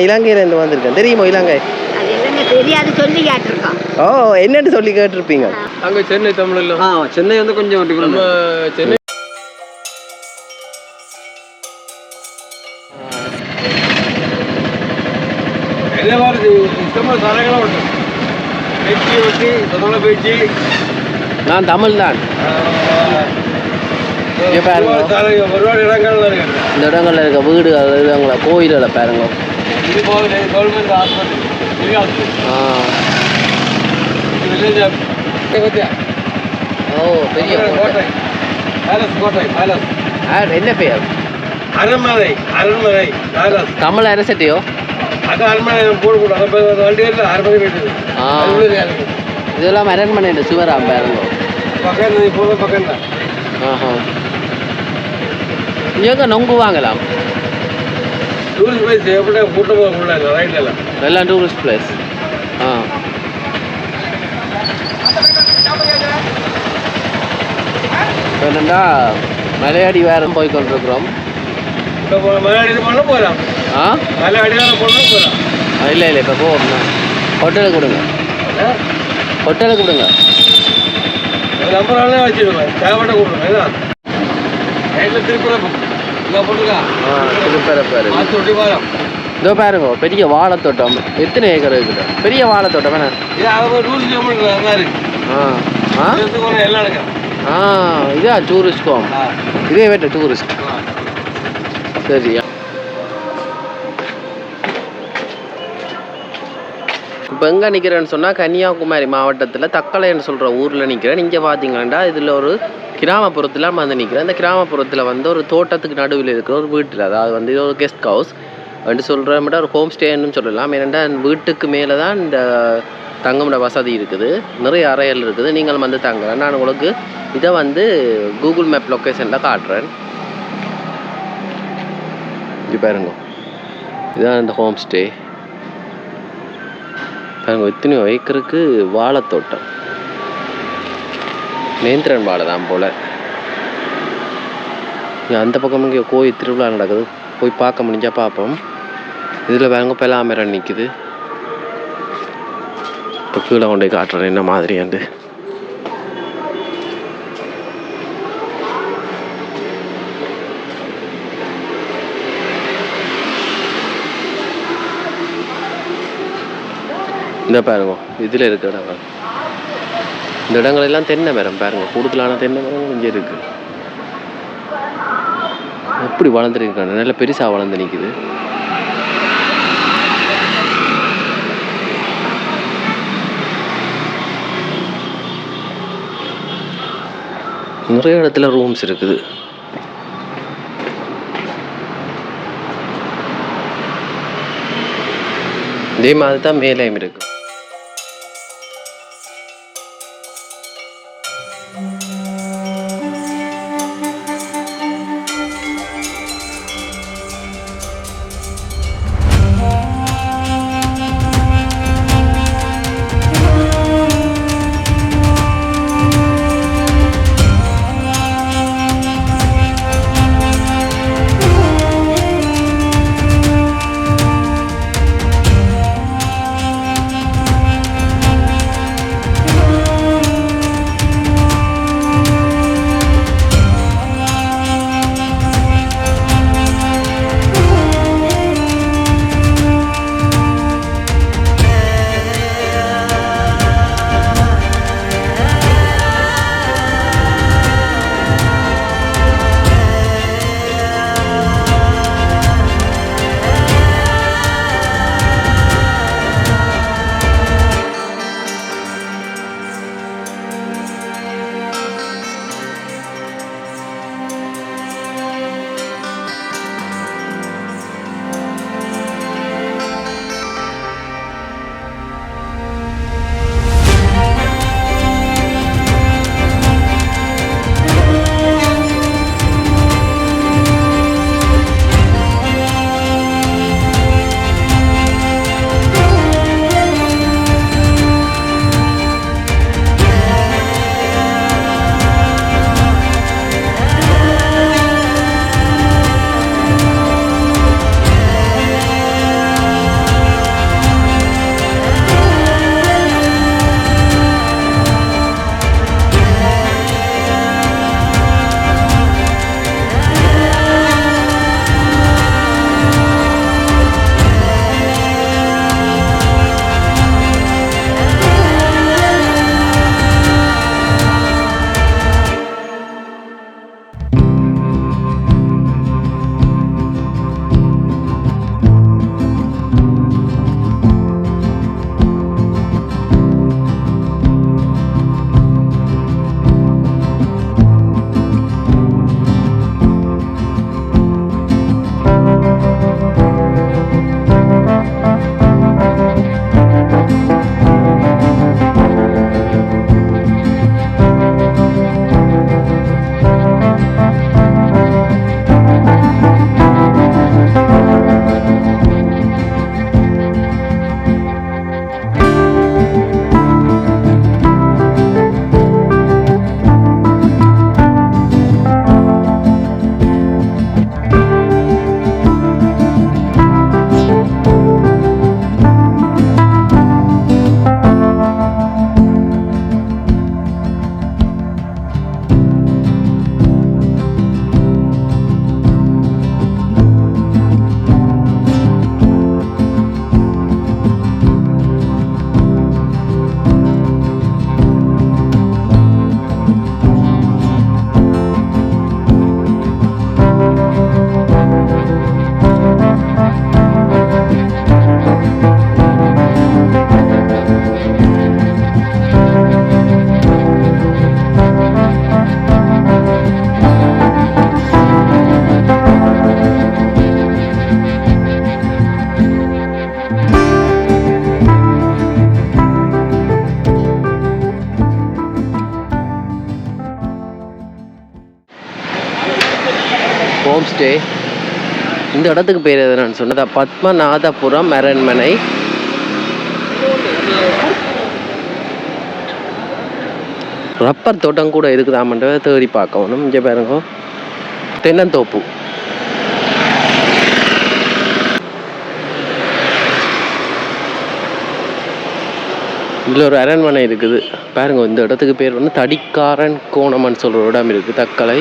இலங்கையிலேருந்து வந்திருக்கேன். தெரியுமோ இலங்கை? தெரியாது, சொல்லி கேட்டிருக்கோம். ஓ, என்னன்னு சொல்லி கேட்டிருப்பீங்க. அங்கே சென்னை தமிழ்ல. சென்னை வந்து கொஞ்சம் நம்ம சென்னை ಎಲ್ಲ ಬಾರಿ ಇಷ್ಟಮ ಸಾರಗಳ ಉಂಟು. பேச்சு வச்சு தமிழ பேச்சு. நான் தமிழ் தான். ஒருபாடு இடங்கள்ல இருக்கு. இந்த இடங்கள்ல இருக்க வீடு இடங்கள கோயில்களை பாருங்க. இது கவர்மெண்ட் ஹாஸ்பிட்டல். ஓ, பெரிய கோட்டை. பேலஸ் கோட்டை பேலஸ். என்ன பெயர்? அரண்மனை. அரண்மனை பேலஸ். தமிழ் அரசட்டியோ? அது அரண்மனை போடக்கூடாது. வண்டியில் அரண்மனை போயிட்டு. இதெல்லாம் அரண்மனை சுவரா பாருங்க. பக்கம் இப்போ பக்கம் தான். இங்கே நொங்கு வாங்கலாம். டூரிஸ்ட் பிளேஸ் எப்படி கூட்டமாக உள்ள ரைட்ல எல்லாம் டூரிஸ்ட் பிளேஸ். என்னண்டா மலையாடி வேறம் போய் கொண்டிருக்கிறோம். மலையாடி போனால் போகலாம். மலையாடி வேறு போனால் போகலாம். இல்லை இல்லை, இப்போ போகணும். ஹோட்டலுக்கு கொடுங்க, ஹோட்டலுக்கு கொடுங்க. நம்பராலே வச்சுடுவேன். தேவைப்பட்ட கொடுங்க. ஏதான் ரைட்டில் திருப்பரப்பு இங்கே போட்டுருக்கா. திருப்பரப்பாரு ஆத்தொட்டி வாரம். இதோ பாருங்க, பெரிய வாழைத்தோட்டம். எத்தனை ஏக்கர் இருக்குது? பெரிய வாழைத்தோட்டம் வேணா. இது அவங்க டூரிஸ்ட் கவர்மெண்ட் தான் இருக்கு. எல்லாம் இருக்கு. இதா டூரிஸ்ட் கோம். இதே வேட்ட டூரிஸ்ட். சரியா? இப்போ எங்கே நிற்கிறேன்னு சொன்னால் கன்னியாகுமரி மாவட்டத்தில் தக்கலைன்னு சொல்கிற ஊரில் நிற்கிறேன். இங்கே பார்த்தீங்கன்னா இதில் ஒரு கிராமப்புறத்தில் வந்து நிற்கிறேன். இந்த கிராமப்புறத்தில் வந்து ஒரு தோட்டத்துக்கு நடுவில் இருக்கிற ஒரு வீட்டில், அதாவது வந்து இது ஒரு கெஸ்ட் ஹவுஸ் வந்து சொல்கிற மட்டும் ஒரு ஹோம் ஸ்டேன்னு சொல்லலாம். ஏன்னா வீட்டுக்கு மேலே தான் இந்த தங்குமிட வசதி இருக்குது. நிறைய அறைகள் இருக்குது. நீங்கள் வந்து தங்கலாம். நான் உங்களுக்கு இதை வந்து கூகுள் மேப் லொக்கேஷனில் காட்டுறேன். இது பாருங்க, இதுதான் இந்த ஹோம் ஸ்டே. பாருங்க, எத்தனையோ ஏக்கருக்கு வாழைத்தோட்டம். நேந்திரன் வாழை தான் போல். அந்த பக்கம் இங்கே கோயில் திருவிழா நடக்குது. போய் பார்க்க முடிஞ்சால் பார்ப்போம். இதில் பாருங்க பெலாமரம் நிற்குது. இப்போ கீழே கொண்டு போய் காட்டுறேன் என்ன மாதிரியாண்டு. இந்த பாருங்க, இதில் இருக்க இடங்கள். இந்த இடங்களெல்லாம் தென்னை மரம் பாருங்க. கூடுதலான தென்னை மரம் இங்கே இருக்கு. எப்படி வளர்ந்துருக்காங்க, நல்ல பெருசாக வளர்ந்து நிற்குது. நிறைய இடத்துல ரூம்ஸ் இருக்குது. இதே மாதிரி தான் மேலேயும் இருக்கு. ஸ்டே. இந்த இடத்துக்கு பேர் எதுன்னு சொன்னதா பத்மநாதபுரம் அரண்மனை. ரப்பர் தோட்டம் கூட இருக்குதாமன்றதை தேடி பார்க்கணும். இங்கே பாருங்க, தென்னந்தோப்பு. இதில் ஒரு அரண்மனை இருக்குது பாருங்க. இந்த இடத்துக்கு பேர் வந்து தடிக்காரன் கோணம்னு சொல்கிற இடம் இருக்குது, தக்கலை.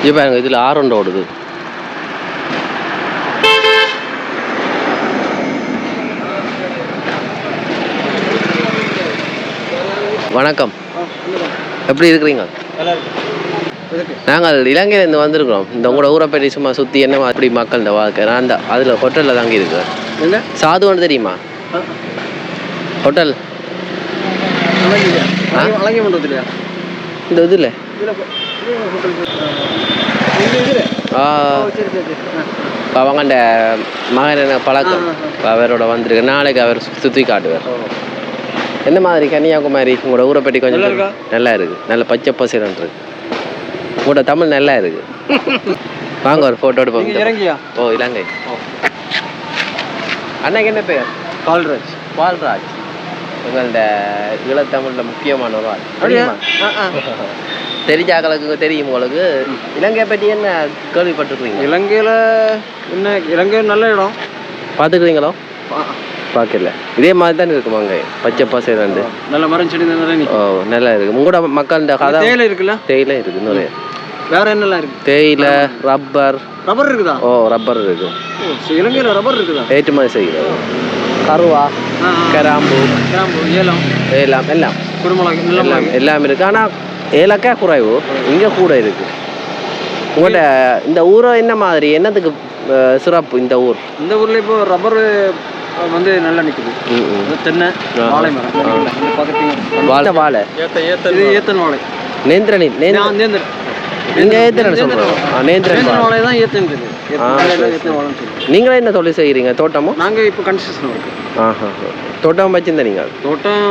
இது பாருங்க, இதில் ஆரொண்டு ஓடுது. வணக்கம், எப்படி இருக்கிறீங்க? நாங்கள் இலங்கையிலேருந்து வந்திருக்கிறோம். இந்த உங்களோட ஊரை பற்றி சும்மா சுற்றி என்ன அப்படி மக்கள் இந்த வாழ்க்கை. நான் அந்த அதில் ஹோட்டலில் தாங்கி இருக்கிறேன். சாதுவான்னு தெரியுமா ஹோட்டல்? இந்த இதில் அவங்க அந்த மகன் பழக்கம் அவரோட வந்திருக்கு. நாளைக்கு அவர் சுற்றி காட்டுவார். என்ன மாதிரி கன்னியாகுமரி உங்களோட ஊரை பற்றி கொஞ்சம் நல்லா இருக்கு. நல்ல பச்சை பசேரன் இருக்கு. உங்களோட தமிழ் நல்லா இருக்கு. வாங்க ஒரு ஃபோட்டோ எடுப்போம். ஓ இலங்கை. அன்னைக்கு என்ன பேர்? பால்ராஜ். பால்ராஜ் உங்களோட ஈழத்தமிழில் முக்கியமான ஒரு ஆள். தெரிஞ்சாக்களுக்கு தெரியும் உங்களுக்கு. இலங்கையை பற்றி என்ன கேள்விப்பட்டிருக்கீங்க? இலங்கையில் என்ன, இலங்கை நல்ல இடம். பார்த்துக்கிறீங்களோ? பார்க்கல. இதே மாதிரி தான் இருக்குமா அங்கே பச்சை பசேரண்டு நல்ல மரம் செடி நிறைய. ஓ நல்லா இருக்கு. உங்களோட மக்கள் இந்த கதை தேயிலை இருக்குல்ல? தேயிலை இருக்கு நிறைய. வேற என்னெல்லாம் இருக்கு? தேயிலை, ரப்பர். ரப்பர் இருக்குதா? ஓ ரப்பர் இருக்கு. இலங்கையில் ரப்பர் இருக்குதா? ஏற்றுமதி செய்கிறது. கருவா, கிராம்பு, ஏலம், எல்லாம் எல்லாம் குருமிளகு எல்லாம் எல்லாம் இருக்கு. ஆனால் ஏலக்காய் குறைவு, இங்கே கூட இருக்கு. உங்கள்கிட்ட இந்த ஊரை என்ன மாதிரி, என்னத்துக்கு சிறப்பு இந்த ஊர்? இந்த ஊரில் இப்போ ரப்பர் வந்து நல்லா நிற்குது. தென்னை, வாழை மரம். வாழை வாழை ஏத்தன் வாழை. நேந்திரணி நேந்திரன். நீங்க ஏத்தன் சொல்றோம். நேந்திரன் வாழை தான் ஏத்தன். நீங்களே என்ன தொழில் செய்கிறீங்க? தோட்டமும்? நாங்கள் இப்போ கன்ஸ்ட்ரக்ஷன் இருக்கு. தோட்டம் வச்சிருந்த நீங்கள்? தோட்டம்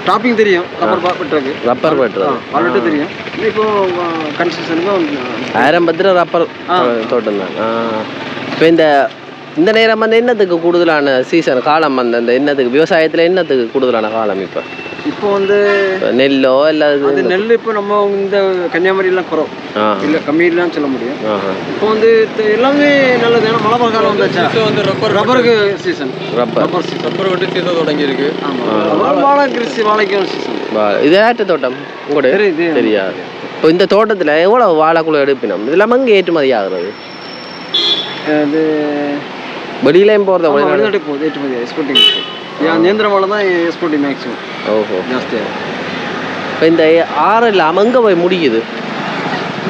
டாப்பிங் தெரியும். ரப்பர் வெட்டுறது. ரப்பர் வெட்டுறது ஆல்ரெடி தெரியும். இப்போ கன்ஸ்ட்ரக்ஷனுக்கு ஆரம்பத்தில் ரப்பர் தோட்டம் தான். இப்போ இந்த நேரம் வந்து என்னத்துக்கு கூடுதலான சீசன் காலம் வந்து அந்த என்னத்துக்கு விவசாயத்தில் என்னத்துக்கு கூடுதலான காலம்? இப்போ வந்து நெல்லோ இல்லை? அது நெல் இப்போ நம்ம இந்த கன்னியாகுமரியெல்லாம் குறவு இல்லை, கம்மியெல்லாம் சொல்ல முடியும். இப்போ வந்து எல்லாமே நல்லது. ஏன்னா மழை காலம் வந்தாச்சா, வந்து ரப்பருக்கு சீசன். ரப்பர் வெட்டு சீசன் தொடங்கி இருக்கு. வாழை கிருஷி, வாழைக்கும் சீசன். இது ஏற்ற தோட்டம் உங்களோட தெரியாது. இப்போ இந்த தோட்டத்தில் எவ்வளோ வாழைக்குள்ள எடுப்பினோம்? இதெல்லாம் அங்கே ஏற்றுமதி ஆகுறது? அது வெளியிலையும் போகிறத வெளிநாட்டுக்கு போகுது, ஏற்றுமதி எக்ஸ்போர்ட்டிங். நேந்திர வாழை தான் எக்ஸ்போர்ட்டிங் மேக்ஸிமம். ஓஹோ ஜாஸ்தியாக. இப்போ இந்த ஆறு இல்லாமல் அங்கே போய் முடியுது.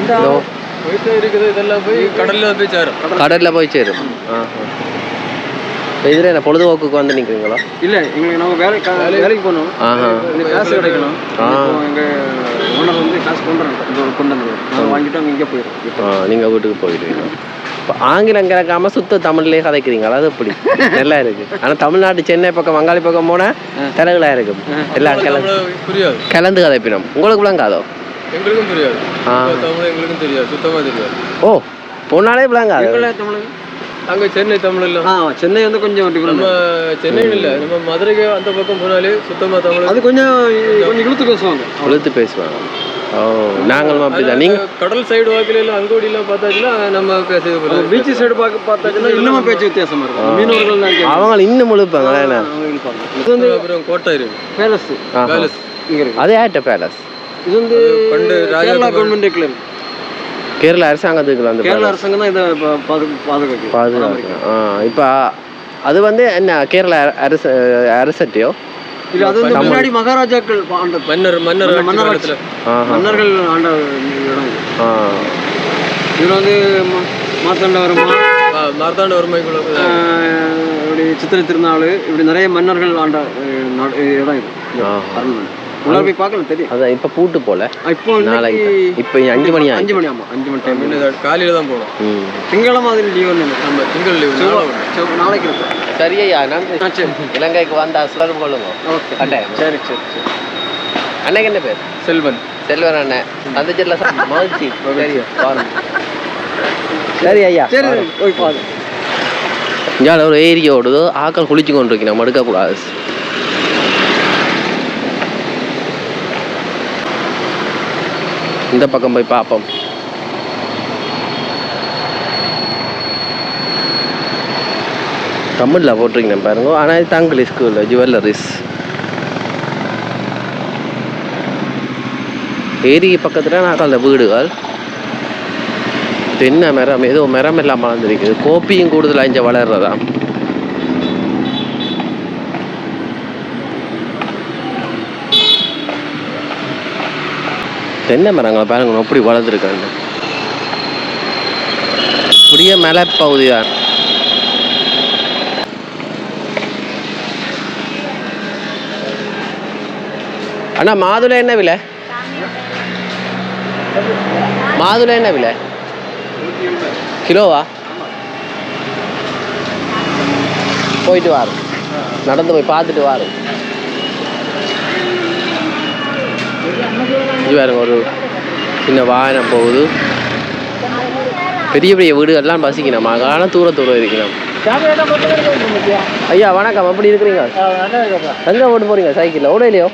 இந்த இருக்குது இதெல்லாம் போய் கடலில் போய் சேரும். கடலில் போய் சேரும். இதில் என்ன பொழுதுபோக்குக்கு வந்து நிற்கிறீங்களா? இல்லை, எங்களுக்கு நம்ம வேலைக்கு போகணும். காசு கிடைக்கணும். எங்கள் ஓனர் வந்து காசு கொண்டு வந்து வாங்கிட்டு அவங்க இங்கே போயிடும். நீங்கள் வீட்டுக்கு போயிடுவீங்க. இப்போ ஆங்கிலம் கிடக்காம சுத்த தமிழ்லேயே கதைக்கிறீங்களா? அது எப்படி நல்லா இருக்கு. ஆனால் தமிழ்நாட்டு சென்னை பக்கம் வங்காளி பக்கம் போனால் தெலுங்குல இருக்கும். எல்லாம் புரியாது, கலந்து கதைப்பினோம். உங்களுக்கு விளங்காதோ? எங்களுக்கும் புரியாது. எங்களுக்கும் தெரியாது, சுத்தமாக தெரியாது. ஓ பொண்ணாலே விளங்காது. அங்கே சென்னை தமிழ் இல்லை. சென்னை வந்து கொஞ்சம் நம்ம சென்னையில் இல்லை, நம்ம மதுரைக்கு அந்த பக்கம் போனாலே சுத்தமாக தமிழ். அது கொஞ்சம் இழுத்து பேசுவாங்க. இழுத்து பேசுவாங்க. ஓ நாங்களும் அப்படிதான். நீங்கள் கடல் சைடு வாக்கில அங்கோடியெல்லாம் பார்த்தாச்சுன்னா நம்ம பேசுறது, பீச் சைடு பார்த்தாச்சுன்னா இன்னும் பேச்சு வித்தியாசமாக இருக்கும். மீனவர்கள் அவங்க இன்னும் முழுப்பாங்க. இது வந்து அப்புறம் கோட்டை இருக்கு, பேலஸ். பேலஸ் இங்கே இருக்கு. அது ஏட்ட பேலஸ். இது வந்து பண்டு கேரளா கவர்மெண்ட் டிக்ளேர். கேரளா அரசாங்கத்துக்கு வந்து கேரளா அரசாங்கம் தான் இதை பாதுகாக்கு. இப்போ அது வந்து என்ன கேரளா அரசட்டியோ இல்லை, அது வந்து முன்னாடி மகாராஜாக்கள் ஆண்ட மன்னர்கள் ஆண்ட இடம். இதில் வந்து மார்த்தாண்டவர்மா இப்படி சித்திரை திருநாள் இப்படி நிறைய மன்னர்கள் ஆண்ட இடம் இது. உள்ள போய் பார்க்கலாம் தெரியும். அதான் இப்போ பூட்டு போல. இப்போ நாளைக்கு இப்போ 5 மணி ஆகும். 5 மணி ஆமா 5 மணி டைம். காலையில தான் போறோம். திங்களமா அது லீவ் நம்ம திங்கள் லீவ் நாளைக்கு இருக்கு. சரியா நன்றி. இலங்கைக்கு வந்தா தொடர்பு கொள்ளுங்க. ஓகே கட்டாயம். சரி சரி சரி. அண்ணன் என்ன பேர்? செல்வன். செல்வன் அண்ணன். அந்த ஜெல்ல மகிழ்ச்சி. சரி ஐயா. சரி போய் பாரு. இங்கே ஒரு ஏரியா ஓடுது. ஆக்கள் குளிச்சு கொண்டு இருக்கு. நம்ம எடுக்கக்கூடாது. இந்த பக்கம் போய் பார்ப்போம். தமிழில் போட்டிருக்கீங்க பாருங்க. ஆனால் இது தங்கிலீஷ் ஸ்கூல் ஜுவல்லரிஸ். ஏரிக்கு பக்கத்தில் நான் அந்த வீடுகள் தென்னை மரம் ஏதோ மரம் எல்லாம் வளர்ந்துருக்குது. கோப்பியும் கூடுதலாக இங்கே வளர்றதா. தென்னை மரங்களை பாருங்க எப்படி வளர்ந்துருக்காங்க. இப்படியே மலைப்பகுதி தான். அண்ணா மாதுளை என்ன விலை? மாதுளை என்ன விலை கிலோவா? போயிட்டு வாரும். நடந்து போய் பார்த்துட்டு வாரும். இது பாருங்க ஒரு சின்ன வாகனம் போகுது. பெரிய பெரிய வீடுகள்லாம் பசிக்கணும். மகான தூரம் இருக்கணும். ஐயா வணக்கம். எப்படி இருக்கிறீங்க? எங்கே ஓட்டு போறீங்க? சைக்கிளில் ஓட இல்லையோ?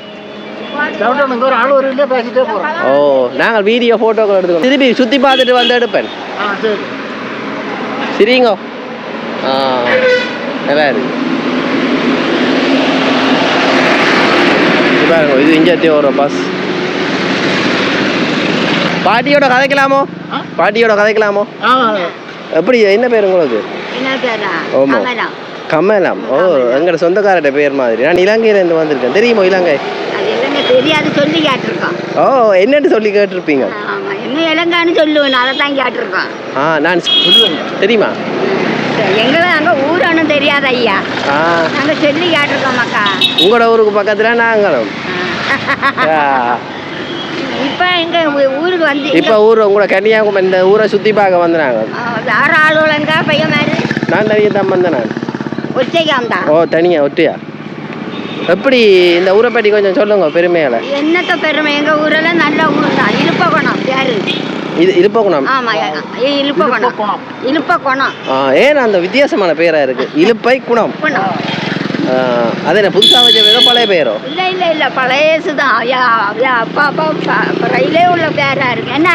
ஓ நாங்கள் வீடியோ ஃபோட்டோக்கள் எடுத்துக்கணும். திருப்பி சுற்றி பார்த்துட்டு வந்து எடுப்பேன். சரிங்க. நல்லா இருக்கு. பாருங்க இது இங்கே ஒரு பஸ். பாட்டியோட கதைக்கலாமோ? பாட்டியோட கதைக்கலாமோ? எப்படி என்ன பேர் உங்களுக்கு? ஓமா கமலம். ஓ எங்களோட சொந்தக்காரர்கிட்ட பேர் மாதிரி. நான் இலங்கையிலேருந்து வந்திருக்கேன். தெரியுமோ இலங்கை? தெரியாது சொல்லி கேட்டிருக்கோம். ஓ என்னன்னு சொல்லி கேட்டிருப்பீங்க? இன்னும் இலங்கான்னு சொல்லுவேன். அதை தான் கேட்டிருக்கோம். நான் தெரியுமா? எங்களை அங்கே ஊர் ஒன்றும் தெரியாது ஐயா. நாங்கள் சொல்லி கேட்டிருக்கோம் மக்கா. உங்களோட ஊருக்கு பக்கத்தில் நாங்களும். இப்போ எங்கள் ஊருக்கு வந்து இப்போ ஊர் உங்களோட கன்னியாகுமரி இந்த ஊரை சுற்றி பார்க்க வந்தாங்க. வேறு ஆளுங்க பையன் மாதிரி. நான் தனியாக தான் வந்தேன். நான் ஒற்றைக்காம் தான். ஓ தனியாக ஒற்றையா? எப்படி இந்த ஊரை பற்றி கொஞ்சம் சொல்லுங்க பெருமையால. என்னத்த பெருமை? எங்கள் ஊரில் நல்ல ஊர் தான். இழுப்பகுணம் பேரு. இது இழுப்பகுணம்? ஆமாம் இழுப்பகுணம். இழுப்பகுணம். ஏன் அந்த வித்தியாசமான பேராக இருக்கு? இழுப்பை குணம். அது என்ன புதுசாக வச்ச பேரோ பழைய பேரோ? இல்லை இல்லை இல்லை பழையசு தான். அப்பா அப்பா ரயிலே உள்ள பேரா இருக்கு. என்ன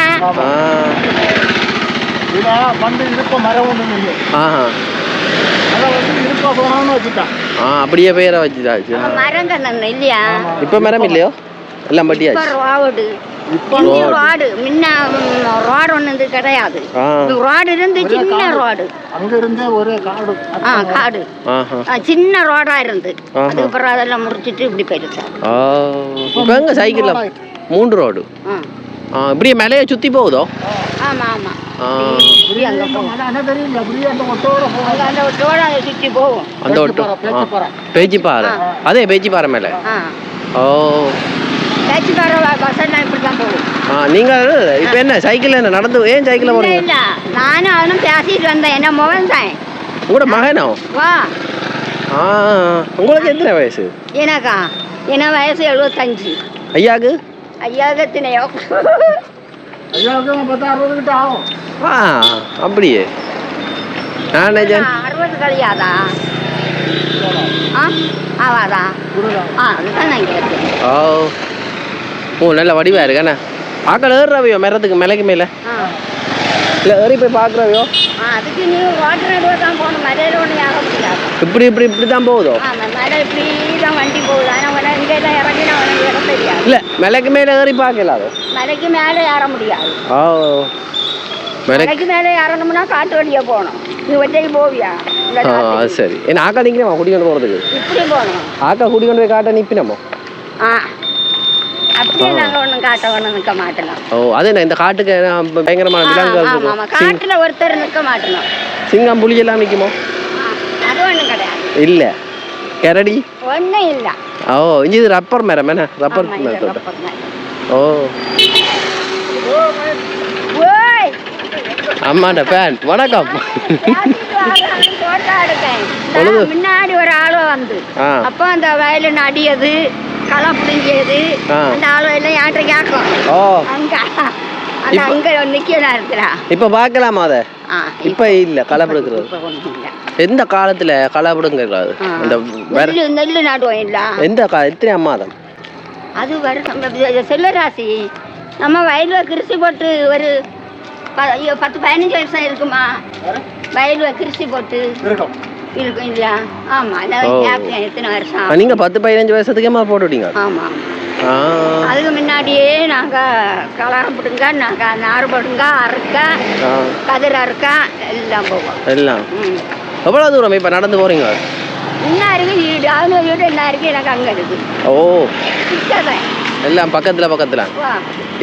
அப்படியே பேரை வச்சுட்டாச்சு. மரங்கள் இல்லையா? இப்போ மரம் இல்லையோ? எல்லாம் பட்டியாச்சு. ரோடு முன்ன ரோடு ஒன்று கிடையாது. ரோடு இருந்து சின்ன ரோடு. அங்க இருந்தே ஒரே காடு. காடு சின்ன ரோடா இருந்து அதுக்கப்புறம் அதெல்லாம் முடிச்சிட்டு இப்படி போயிடுச்சு. இப்போ எங்க சைக்கிள்ல 3 ரோடு இப்படியே மேலேயே சுத்தி போகுதோ? ஆமா ஆமா சுத்தி போகும். அந்த பேச்சிப்பாறை. அதே பேச்சிப்பாறை மேல. ஓ பேச்சிப்பாறை பஸ் எல்லாம் இப்படி தான் போகும். நீங்கள் இப்போ என்ன சைக்கிள் என்ன நடந்து ஏன் சைக்கிளில் போறீங்க? இல்லை நானும் அவனும் பேசிட்டு வந்தேன். என்ன மகன் தான். உங்களோட மகனோ? வா. உங்களுக்கு எத்தனை வயசு? எனக்கா என்ன வயசு 75. ஐயாவுக்கு? ஐயாவுக்கு எத்தனையோ? ஐயாவுக்கு 60 கிட்ட ஆகும். அப்படியே நான் 60 கழியாதா? ஆவாதா? அதுதான் நான் கேட்குறேன். ஓ நல்ல வடிவா இருக்காண்ணா. ஆக்கள் ஏறுறவையோ மரத்துக்கு மேலைக்கு மேலே? இல்லை ஏறி போய் பார்க்குறவையோ? அதுக்கு நீ வாட்டர் நடுவே தான் போகணும். மலையில் ஒன்றும் ஏற முடியாது. இப்படி தான் போகுதோ? மலை இப்படி தான் வண்டி போகுது. ஆனால் இங்கே தான் இறங்கி நான் உனக்கு ஏற தெரியாது. இல்லை மலைக்கு மேலே ஏறி பார்க்கலாதோ? மலைக்கு மேலே ஏற முடியாது. மலைக்கு மேலே ஏறணும்னா காட்டு வழியாக போகணும். நீ ஒற்றைக்கு போவியா? அது சரி. என்ன ஆக்கா நிற்கிறோமா குடிக்கொண்டு போகிறதுக்கு? இப்படி போகணும். ஆக்கா குடிக்கொண்டு போய் காட்ட நிற்பினமோ? அப்படியே நாங்கள் ஒன்றும் காட்ட ஒன்றும் நிற்க மாட்டோம். ஓ அது என்ன இந்த காட்டுக்கு பயங்கரமான விலங்குகள் இருக்கு. ஆமாம் காட்டில் ஒருத்தர் நிற்க மாட்டோம். சிங்கம் புலி எல்லாம் நிற்குமோ? அது ஒன்றும் கிடையாது. இல்லை கரடி ஒன்றும் இல்லை. ஓ இஞ்சி இது ரப்பர் மரம் என்ன ரப்பர் மரம் தோட்டம். ஓ ஓய் அம்மாண்ட ஃபேன் வணக்கம். தோட்டம் இருக்கேன். முன்னாடி ஒரு ஆளு வந்து அப்போ அந்த வயலின் அடியது களை பிடிஞ்சது அந்த ஆளு எல்லாம் யார்கிட்ட கேட்கும். ஓ அங்க அந்த அங்க நிக்கணும் இருக்கிறா. இப்ப பாக்கலாமா அத? இப்ப இல்ல களை பிடுக்கிறது. எந்த காலத்துல களை பிடுங்கிறது? அந்த நெல்லு நடுவோம் இல்ல எந்த எத்தனை மாதம் அது வருஷம் செல்லராசி. நம்ம வயல்ல கிருஷி போட்டு ஒரு 10-15 வருஷம் இருக்குமா? வயல்ல கிருஷி போட்டு இருக்கும் இல்லையா? ஆமா எத்தனை வருஷம்? நீங்க 10-15 வருஷத்துக்கே போட்டுட்டீங்க? ஆமா. அதுக்கு முன்னாடியே நாங்க கலரம் போடுங்க, நாங்க நார் போடுங்க, அறுக்க கதிர் அறுக்க எல்லாம் போவோம். எல்லாம் எவ்வளவு தூரம் இப்ப நடந்து போறீங்க? இன்னும் இருக்கு வீடு, அவங்க வீடு என்ன இருக்கு, எனக்கு அங்க இருக்கு. ஓ கிட்டதான் எல்லாம் பக்கத்துல.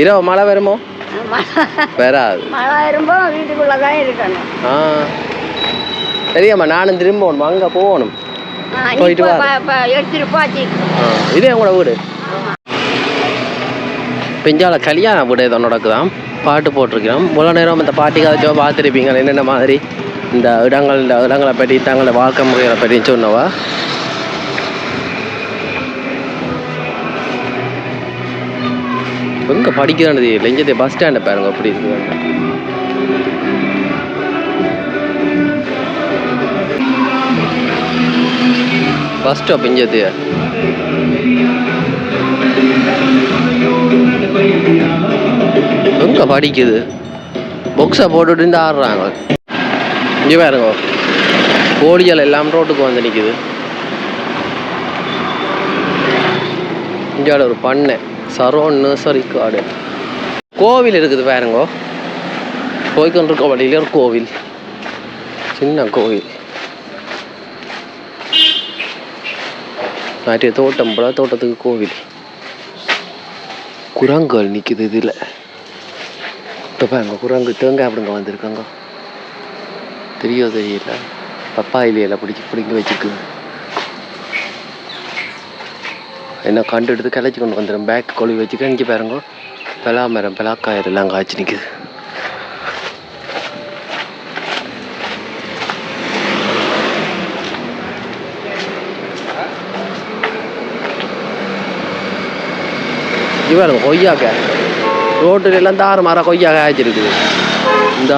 இரவு மழை வருமோ? வராது. மழை வரும்போ வீட்டுக்குள்ளதான் இருக்கணும். சரியாம்மா, நானும் திரும்ப அங்க போகணும். போயிட்டு எடுத்துட்டு போச்சு. இதே உங்களோட வீடு? பெஞ்சால கல்யாண வீடு ஏதோ நடக்குதான், பாட்டு போட்டிருக்கிறோம். இவ்வளோ நேரம் இந்த பாட்டி கதைச்சோ பார்த்துருப்பீங்க என்னென்ன மாதிரி இந்த இடங்களை பற்றி தங்களோட வாழ்க்கை முறைகளை பற்றி சொன்னவா. எங்கே படிக்கிறானது இல்லை, பஸ் ஸ்டாண்டை பாருங்க அப்படி இருக்குது. பஸ் ஸ்டாப் இஞ்சது எங்க படிக்குது, பொக்ஸை போட்டுட்டு இருந்து ஆடுறாங்க. இங்கே பாருங்க கோழிகள் எல்லாம் ரோட்டுக்கு வந்து நிற்குது. இங்கே ஒரு பண்ணை சரோன் நர்சரி காடு. கோவில் இருக்குது பாருங்க, போய்கொண்டிருக்க வழியில ஒரு கோவில், சின்ன கோவில். நிறைய தோட்டம் போல, தோட்டத்துக்கு கோவில். குரங்குகள் நிற்குது இதில். இப்போ பாருங்க குரங்கு தேங்காய் அப்படிங்க வந்திருக்காங்க. தெரியல, பப்பாயிலையெல்லாம் பிடிங்க வச்சுக்குது. என்ன கண்டு எடுத்து கிளச்சி கொண்டு வந்துடும். பேக் கொழி வச்சுக்க. இங்கே பாருங்க பலா மரம், பலாக்காயர் எல்லாம் காய்ச்சி நிற்குது. இங்கே பாருங்க கொய்யாக்க ரோட்டுல எல்லாம் தாறு மரம் கொய்யா காய்ச்சிருக்குது. இந்த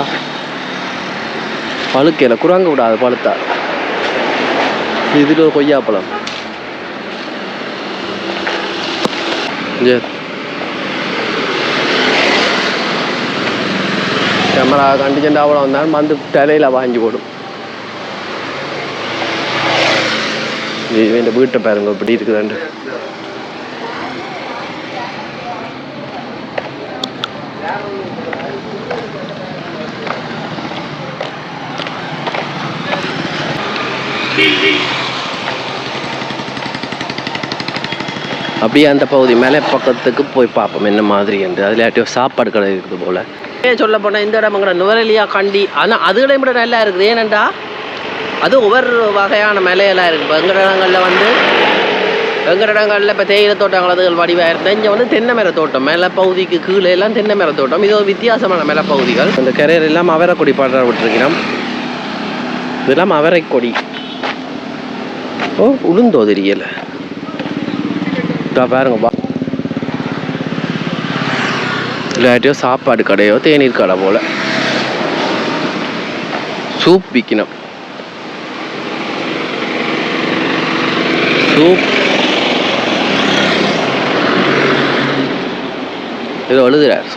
பழுக்கையில் குரங்கு விடாது பழுத்தா. இதில் ஒரு கொய்யாப்பழம். கேமரா கண்டிச்செண்டா அவ்வளோ வந்தாலும் வந்து தலையில் வாங்கி போடும். இந்த வீட்டை பாருங்க இப்படி இருக்குதாண்டு. அப்படியே அந்த பகுதி மேலே பக்கத்துக்கு போய் பார்ப்போம் என்ன மாதிரி என்று. அதில் சாப்பாடு கடை இருக்குது போல். சொல்ல போனால் இந்த இடம்ங்கிற நுவரெலியா கண்டி, ஆனால் அதுகளை விட நல்லா இருக்குது. ஏனெண்டா அது ஒவ்வொரு வகையான மேலையெல்லாம் இருக்குது. இப்போ எங்கள் இடங்களில் இப்போ தேயிலை தோட்டங்கள் அதுகள் வடிவாக இருந்தால் இங்கே வந்து தென்னை மர தோட்டம், மேலே பகுதிக்கு கீழே எல்லாம் தென்னை மர தோட்டம். இது ஒரு வித்தியாசமான மேலே பகுதிகள். இந்த கரையர் எல்லாம் அவரைக்கொடி பாடுற விட்டுருக்கிறோம். இதெல்லாம் அவரைக்கொடி. ஓ உளுந்தோ தெரியலை பாருங்கப்பா. இல்லாட்டியோ சாப்பாடு கடையோ தேநீர் கடை போல. சூப் விற்கணும். சூப் ஏதோ எழுதுறாரு.